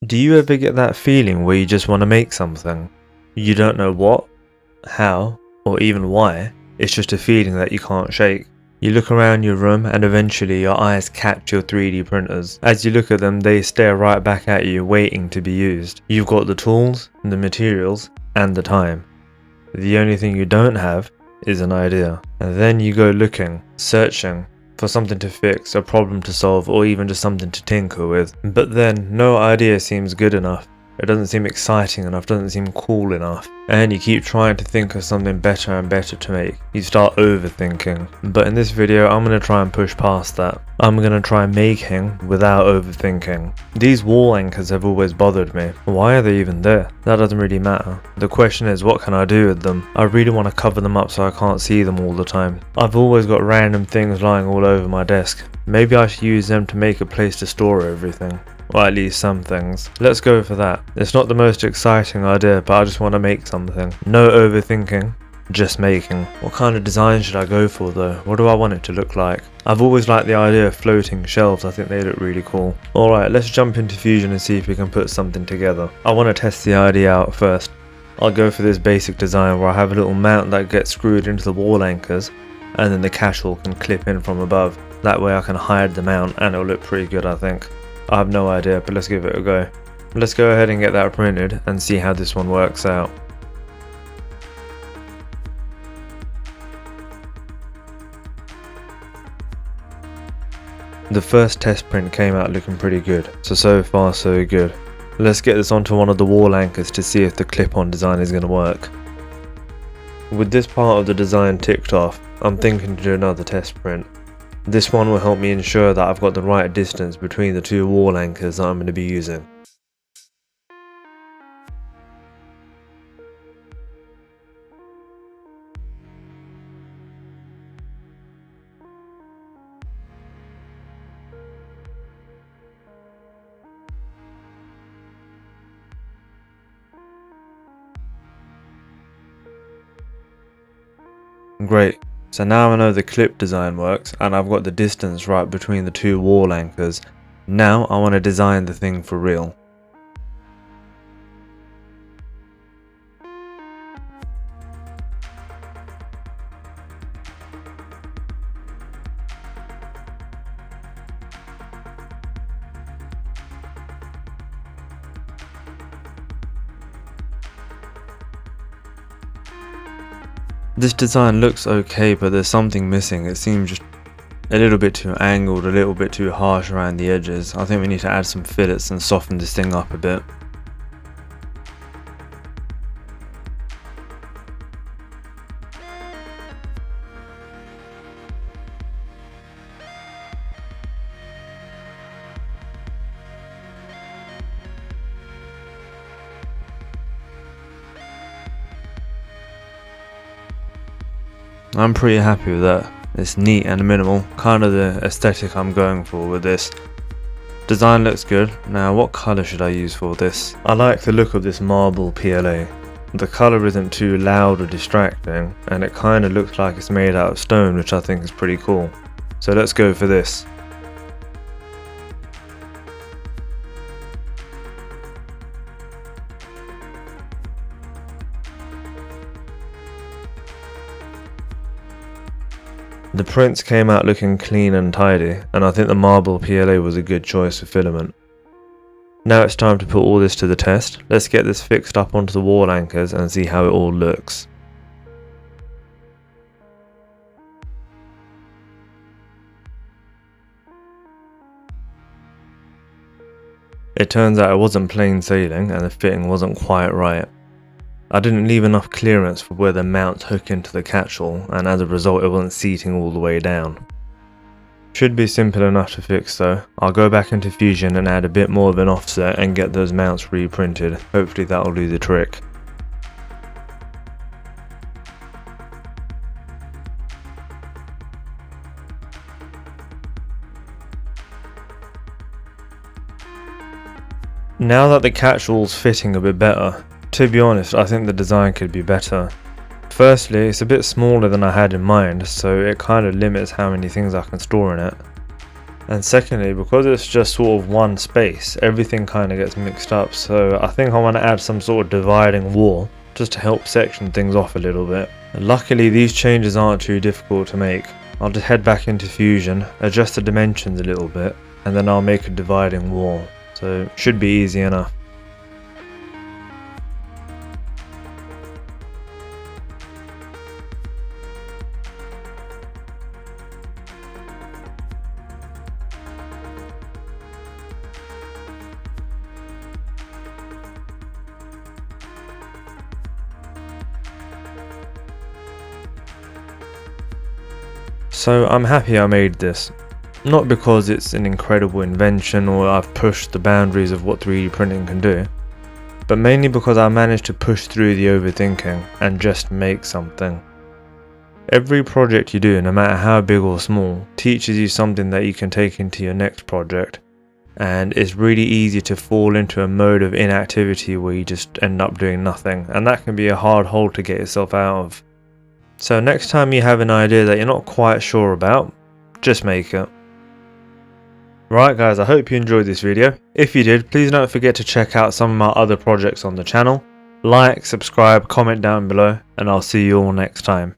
Do you ever get that feeling where you just want to make something? You don't know what, how, or even why, it's just a feeling that you can't shake. You look around your room and eventually your eyes catch your 3D printers. As you look at them, they stare right back at you, waiting to be used. You've got the tools, the materials, and the time. The only thing you don't have is an idea. And then you go looking, searching for something to fix, a problem to solve, or even just something to tinker with. But then no idea seems good enough. It doesn't seem exciting enough, doesn't seem cool enough. And you keep trying to think of something better and better to make. You start overthinking. But in this video, I'm going to try and push past that. I'm going to try making without overthinking. These wall anchors have always bothered me. Why are they even there? That doesn't really matter. The question is, what can I do with them? I really want to cover them up so I can't see them all the time. I've always got random things lying all over my desk. Maybe I should use them to make a place to store everything. Or at least some things. Let's go for that. It's not the most exciting idea, but I just want to make something. No overthinking, just making. What kind of design should I go for though? What do I want it to look like? I've always liked the idea of floating shelves. I think they look really cool. Alright, let's jump into Fusion and see if we can put something together. I want to test the idea out first. I'll go for this basic design where I have a little mount that gets screwed into the wall anchors, and then the catch-all can clip in from above. That way I can hide the mount and it'll look pretty good, I think. I have no idea, but let's give it a go. Let's go ahead and get that printed and see how this one works out. The first test print came out looking pretty good, so far so good. Let's get this onto one of the wall anchors to see if the clip-on design is going to work. With this part of the design ticked off, I'm thinking to do another test print. This one will help me ensure that I've got the right distance between the two wall anchors that I'm going to be using. Great. So now I know the clip design works and I've got the distance right between the two wall anchors. Now I want to design the thing for real. This design looks okay, but there's something missing. It seems just a little bit too angled, a little bit too harsh around the edges. I think we need to add some fillets and soften this thing up a bit. I'm pretty happy with that. It's neat and minimal, kind of the aesthetic I'm going for with this. Design looks good. Now what colour should I use for this? I like the look of this marble PLA. The colour isn't too loud or distracting, and it kind of looks like it's made out of stone, which I think is pretty cool. So let's go for this. The prints came out looking clean and tidy, and I think the marble PLA was a good choice for filament. Now it's time to put all this to the test. Let's get this fixed up onto the wall anchors and see how it all looks. It turns out it wasn't plain sailing and the fitting wasn't quite right. I didn't leave enough clearance for where the mounts hook into the catch-all, and as a result it wasn't seating all the way down. Should be simple enough to fix though. I'll go back into Fusion and add a bit more of an offset and get those mounts reprinted. Hopefully that'll do the trick. Now that the catch-all's fitting a bit better, to be honest, I think the design could be better. Firstly, it's a bit smaller than I had in mind, so it kind of limits how many things I can store in it. And secondly, because it's just sort of one space, everything kind of gets mixed up. So I think I want to add some sort of dividing wall just to help section things off a little bit. And luckily these changes aren't too difficult to make. I'll just head back into Fusion, adjust the dimensions a little bit, and then I'll make a dividing wall. So it should be easy enough. So I'm happy I made this. Not because it's an incredible invention or I've pushed the boundaries of what 3D printing can do, but mainly because I managed to push through the overthinking and just make something. Every project you do, no matter how big or small, teaches you something that you can take into your next project, and it's really easy to fall into a mode of inactivity where you just end up doing nothing, and that can be a hard hole to get yourself out of. So next time you have an idea that you're not quite sure about, just make it. Right guys, I hope you enjoyed this video. If you did, please don't forget to check out some of my other projects on the channel. Like, subscribe, comment down below, and I'll see you all next time.